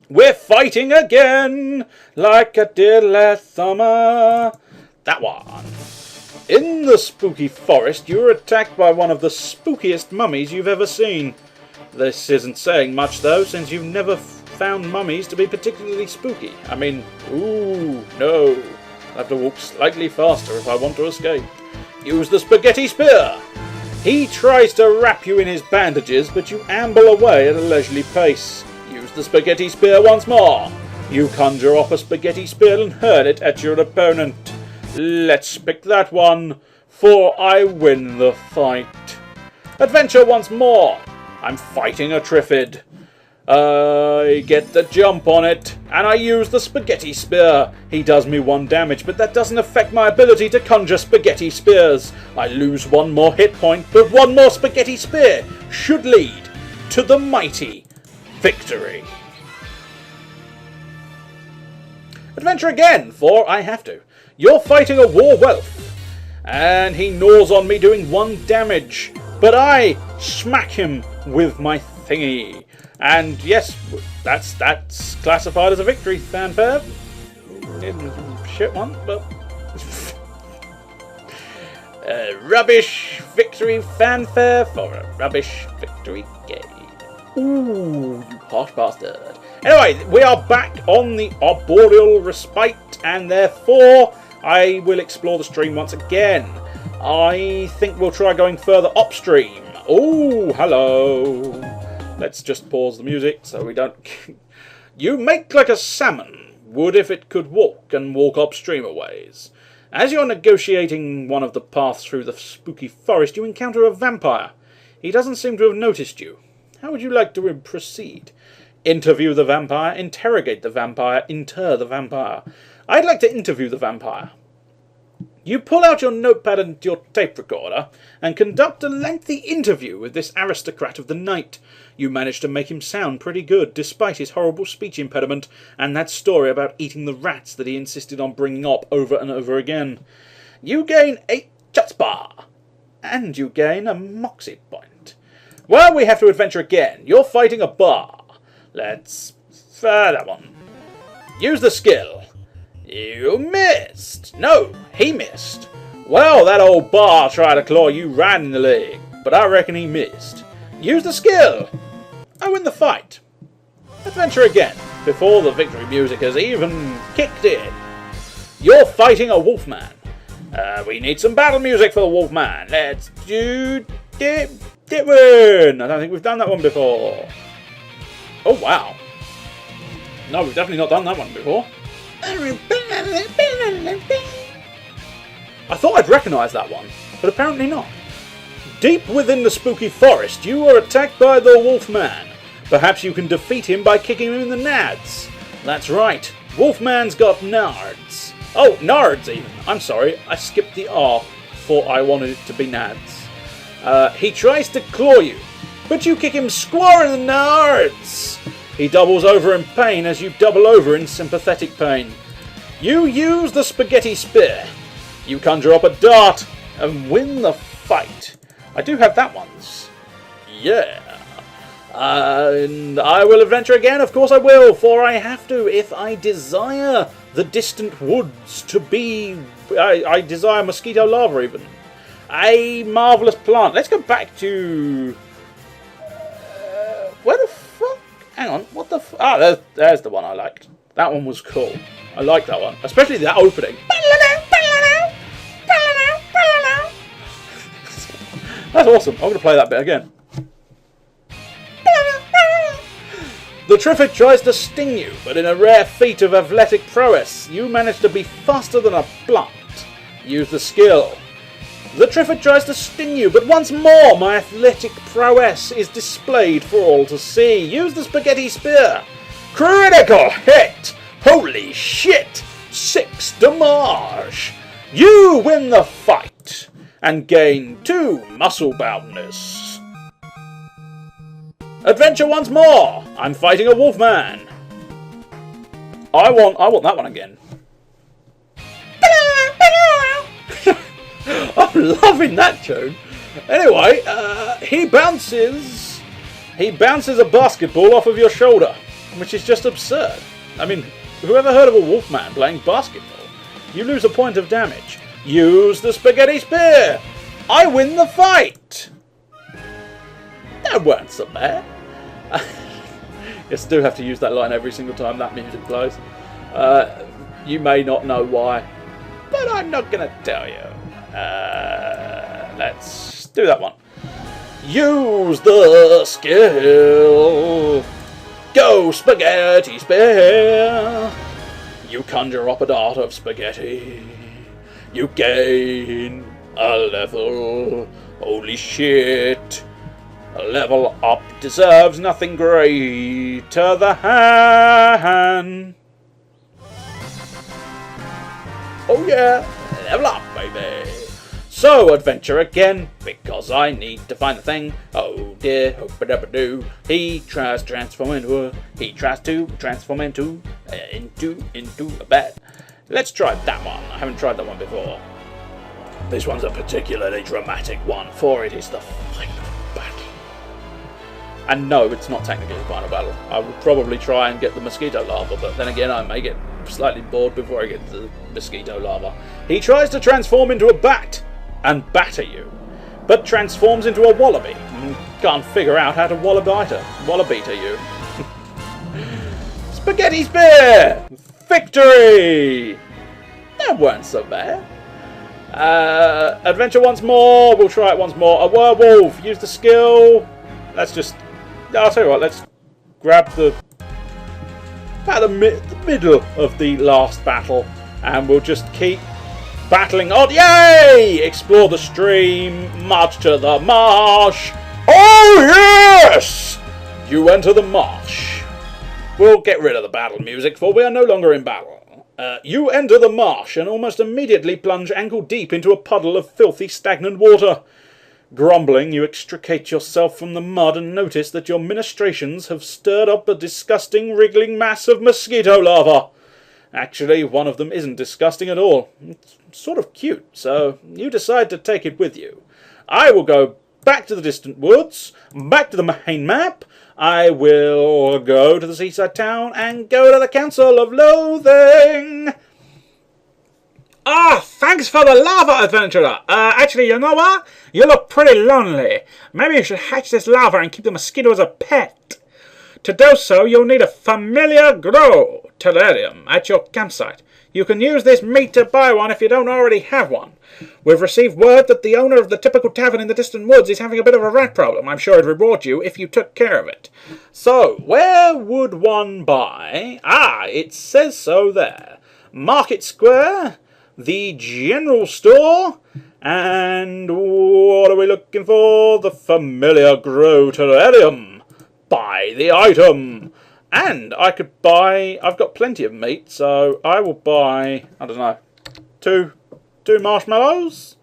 We're fighting again, like I did last summer. That one. In the spooky forest, you're attacked by one of the spookiest mummies you've ever seen. This isn't saying much, though, since you've never found mummies to be particularly spooky. I mean, ooh, no. I'll have to walk slightly faster if I want to escape. Use the spaghetti spear. He tries to wrap you in his bandages, but you amble away at a leisurely pace. Use the spaghetti spear once more. You conjure up a spaghetti spear and hurl it at your opponent. Let's pick that one, for I win the fight. Adventure once more. I'm fighting a Triffid. I get the jump on it, and I use the spaghetti spear. He does me 1 damage, but that doesn't affect my ability to conjure spaghetti spears. I lose 1 more hit point, but 1 more spaghetti spear should lead to the mighty victory. Adventure again, for I have to. You're fighting a war whelp, and he gnaws on me doing 1 damage, but I smack him with my thingy. And yes, that's classified as a victory, fanfare. Shit one, but rubbish victory fanfare for a rubbish victory game. Ooh, you harsh bastard. Anyway, we are back on the arboreal respite, and therefore I will explore the stream once again. I think we'll try going further upstream. Oh, hello. Let's just pause the music so we don't... You make like a salmon would if it could walk, and walk upstream a ways. As you're negotiating one of the paths through the spooky forest, you encounter a vampire. He doesn't seem to have noticed you. How would you like to proceed? Interview the vampire, interrogate the vampire, inter the vampire. I'd like to interview the vampire. You pull out your notepad and your tape recorder and conduct a lengthy interview with this aristocrat of the night. You manage to make him sound pretty good, despite his horrible speech impediment and that story about eating the rats that he insisted on bringing up over and over again. You gain 8 chutzpah, and you gain a moxie point. Well, we have to adventure again. You're fighting a bar. Let's try that one. Use the skill. You missed. No, he missed. Well, that old bar tried to claw you right in the leg, but I reckon he missed. Use the skill. I win the fight. Adventure again, before the victory music has even kicked in. You're fighting a wolfman. We need some battle music for the wolfman. Let's do Ditwin. I don't think we've done that one before. Oh, wow. No, we've definitely not done that one before. I thought I'd recognise that one, but apparently not. Deep within the spooky forest, you are attacked by the Wolfman. Perhaps you can defeat him by kicking him in the nads. That's right, Wolfman's got nards. Oh, nards even. I'm sorry, I skipped the R, for I wanted it to be nads. He tries to claw you, but you kick him square in the nards. He doubles over in pain as you double over in sympathetic pain. You use the spaghetti spear. You conjure up a dart and win the fight. I do have that once. Yeah. And I will adventure again, of course I will, for I have to if I desire the distant woods to be... I desire mosquito lava even. A marvellous plant. Let's go back to... where the fuck? Hang on, what the fuck? Ah, there's the one I liked. That one was cool. I like that one. Especially that opening. That's awesome. I'm going to play that bit again. The Triffid tries to sting you, but in a rare feat of athletic prowess, you manage to be faster than a plant. Use the skill. The Triffid tries to sting you, but once more my athletic prowess is displayed for all to see. Use the spaghetti spear. Critical hit! Holy shit! 6 damage! You win the fight and gain 2 muscle boundness. Adventure once more! I'm fighting a wolfman. I want that one again. I'm loving that tune. Anyway, he bounces a basketball off of your shoulder. which is just absurd. I mean, whoever heard of a wolfman playing basketball? You lose a point of damage. Use the spaghetti spear! I win the fight! That weren't so bad. Yes, I do have to use that line every single time that music plays. You may not know why, but I'm not going to tell you. Let's do that one. Use the skill. Go spaghetti spear. You conjure up a dart of spaghetti. You gain a level. Holy shit. A level up deserves nothing greater than... Oh yeah, level up, baby. So, adventure again, because I need to find the thing. Oh dear, hope-a-dub-a-doo. He tries to transform into a bat. Let's try that one. I haven't tried that one before. This one's a particularly dramatic one, for it is the final battle. And no, it's not technically the final battle. I would probably try and get the mosquito larva, but then again I may get slightly bored before I get to the mosquito larva. He tries to transform into a bat and batter you, but transforms into a wallaby and can't figure out how to wallabeater you. Spaghetti spear! Victory! That weren't so bad. Adventure once more. We'll try it once more. A werewolf. Use the skill. Let's just... I'll tell you what. Let's grab about the middle of the last battle, and we'll just keep battling on. Yay! Explore the stream. March to the marsh. Oh yes! You enter the marsh. We'll get rid of the battle music, for we are no longer in battle. You enter the marsh and almost immediately plunge ankle deep into a puddle of filthy, stagnant water. Grumbling, you extricate yourself from the mud and notice that your ministrations have stirred up a disgusting, wriggling mass of mosquito larvae. Actually, one of them isn't disgusting at all. It's sort of cute, so you decide to take it with you. I will go back to the distant woods, back to the main map. I will go to the seaside town and go to the Council of Loathing. Ah, thanks for the lava, adventurer. Actually, you know what? You look pretty lonely. Maybe you should hatch this lava and keep the mosquito as a pet. To do so, you'll need a familiar grow terrarium at your campsite. You can use this meat to buy one if you don't already have one. We've received word that the owner of the typical tavern in the distant woods is having a bit of a rat problem. I'm sure it'd reward you if you took care of it. So, where would one buy? Ah, it says so there. Market Square, the general store, and what are we looking for? The familiar grow terrarium. Buy the item. And I could buy... I've got plenty of meat, so I will buy, I don't know, two marshmallows.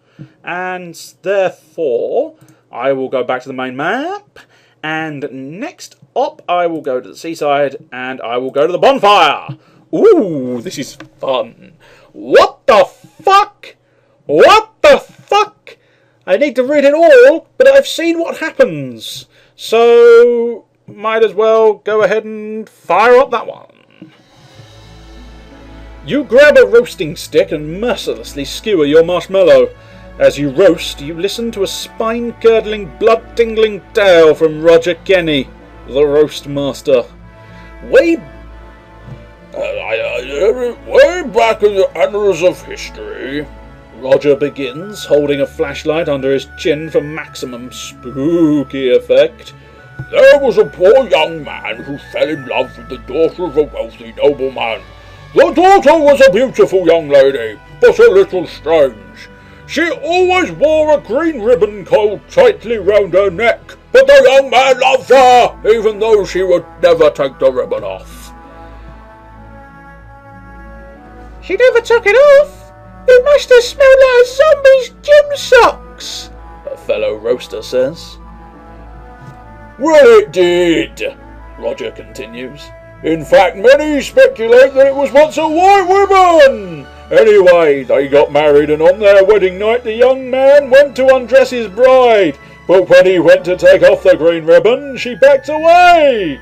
And therefore, I will go back to the main map. And next up, I will go to the seaside, and I will go to the bonfire. Ooh, this is fun. What the fuck? What the fuck? I need to read it all, but I've seen what happens. So... might as well go ahead and fire up that one. You grab a roasting stick and mercilessly skewer your marshmallow. As you roast, you listen to a spine-curdling, blood-tingling tale from Roger Kenny, the roast master. Way back in the annals of history, Roger begins, holding a flashlight under his chin for maximum spooky effect. There was a poor young man who fell in love with the daughter of a wealthy nobleman. The daughter was a beautiful young lady, but a little strange. She always wore a green ribbon coiled tightly round her neck, but the young man loved her, even though she would never take the ribbon off. She never took it off? It must have smelled like a zombie's gym socks, a fellow roaster says. Well, it did, Roger continues. In fact, many speculate that it was once a white ribbon. Anyway, they got married, and on their wedding night the young man went to undress his bride. But when he went to take off the green ribbon, she backed away.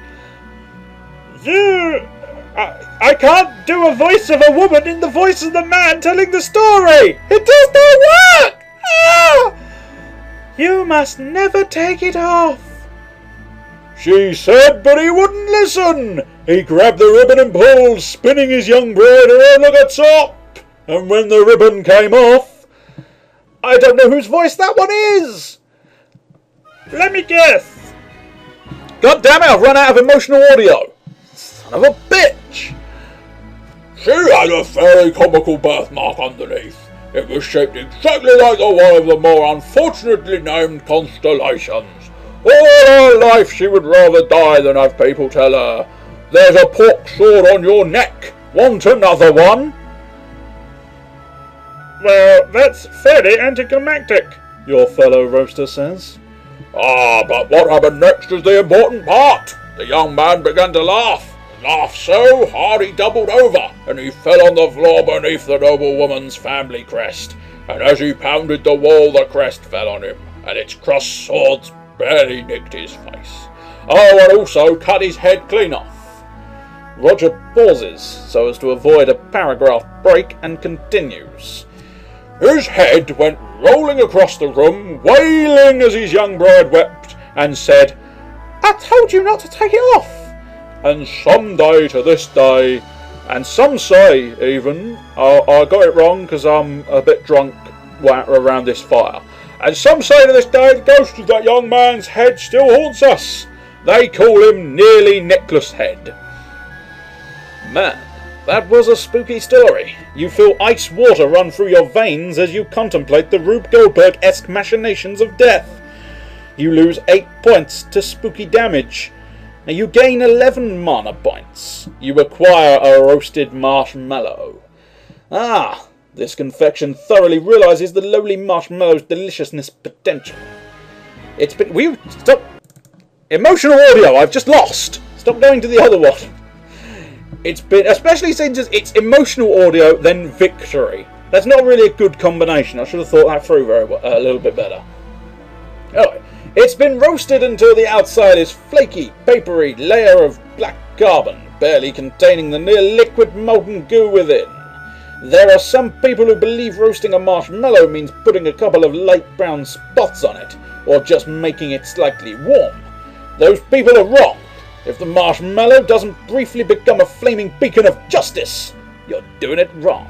I can't do a voice of a woman in the voice of the man telling the story. It does not work. Ah! You must never take it off. She said, but he wouldn't listen. He grabbed the ribbon and pulled, spinning his young bride around like a top. And when the ribbon came off, I don't know whose voice that one is. Let me guess. God damn it, I've run out of emotional audio. Son of a bitch. She had a very comical birthmark underneath. It was shaped exactly like the one of the more unfortunately named constellations. All her life she would rather die than have people tell her, "There's a pork sword on your neck. Want another one?" Well, that's fairly anticlimactic, your fellow roaster says. Ah, but what happened next is the important part. The young man began to laugh. Laughed so hard he doubled over, and he fell on the floor beneath the noble woman's family crest. And as he pounded the wall, the crest fell on him, and its crossed swords barely nicked his face. Oh, and also cut his head clean off. Roger pauses so as to avoid a paragraph break and continues. His head went rolling across the room, wailing as his young bride wept, and said, "I told you not to take it off." And some day to this day, and some say even, I got it wrong because I'm a bit drunk around this fire, and some say to this day the ghost of that young man's head still haunts us. They call him Nearly Necklace Head. Man, that was a spooky story. You feel ice water run through your veins as you contemplate the Rube Goldberg-esque machinations of death. You lose 8 points to spooky damage. Now you gain 11 mana points. You acquire a roasted marshmallow. Ah, this confection thoroughly realises the lowly marshmallow's deliciousness potential. It's been... Stop! Emotional audio, I've just lost! Stop going to the other one. It's been... Especially since it's emotional audio, then victory. That's not really a good combination. I should have thought that through a little bit better. Anyway. It's been roasted until the outside is flaky, papery layer of black carbon, barely containing the near liquid molten goo within. There are some people who believe roasting a marshmallow means putting a couple of light brown spots on it, or just making it slightly warm. Those people are wrong. If the marshmallow doesn't briefly become a flaming beacon of justice, you're doing it wrong.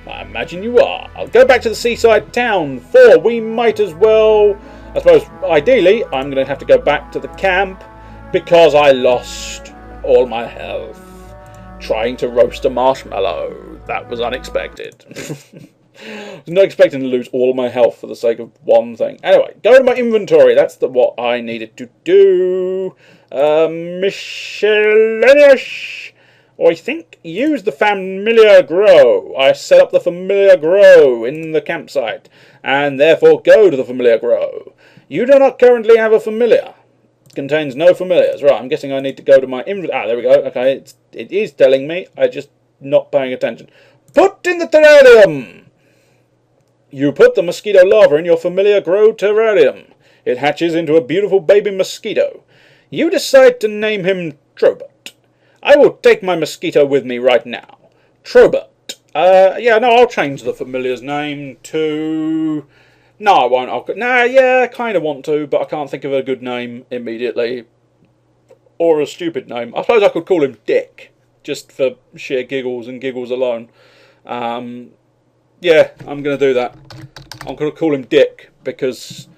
I imagine you are. I'll go back to the seaside town, for we might as well... I suppose, ideally, I'm going to have to go back to the camp because I lost all my health trying to roast a marshmallow. That was unexpected. I was not expecting to lose all my health for the sake of one thing. Anyway, go to my inventory. That's what I needed to do. Miscellaneous. I think use the familiar grow. I set up the familiar grow in the campsite and therefore go to the familiar grow. You do not currently have a familiar. It contains no familiars. Right, I'm guessing I need to go to my inventory. Ah, there we go. Okay, it is telling me. I'm just not paying attention. Put in the terrarium. You put the mosquito larva in your familiar grow terrarium. It hatches into a beautiful baby mosquito. You decide to name him Trobert. I will take my mosquito with me right now. Trobert. Yeah, no, I'll change the familiar's name to... No, I won't. I kind of want to, but I can't think of a good name immediately. Or a stupid name. I suppose I could call him Dick, just for sheer giggles and giggles alone. Yeah, I'm going to do that. I'm going to call him Dick, because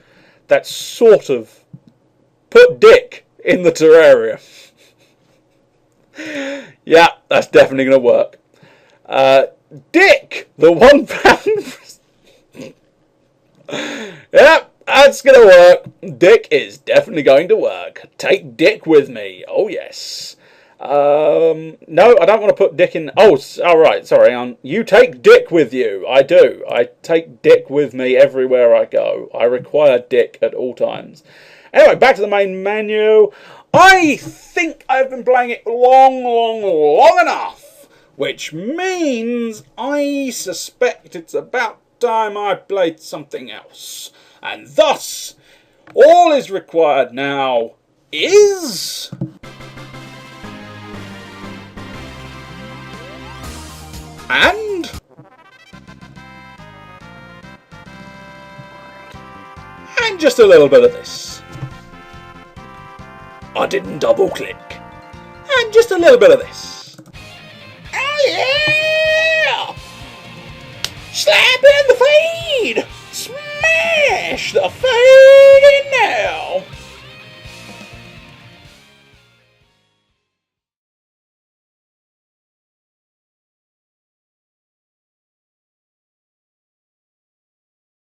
that's sort of... Put Dick in the terrarium. Yeah, that's definitely going to work. Dick! The £1... Yep, that's going to work. Dick is definitely going to work. Take Dick with me. Oh, yes. No, I don't want to put Dick in... Oh, alright, sorry. You take Dick with you. I do. I take Dick with me everywhere I go. I require Dick at all times. Anyway, back to the main menu. I think I've been playing it long enough. Which means I suspect it's about time I played something else. And thus, all is required now is... And just a little bit of this. I didn't double click. And just a little bit of this. Oh yeah! Slap in the feed! Smash the feed in now!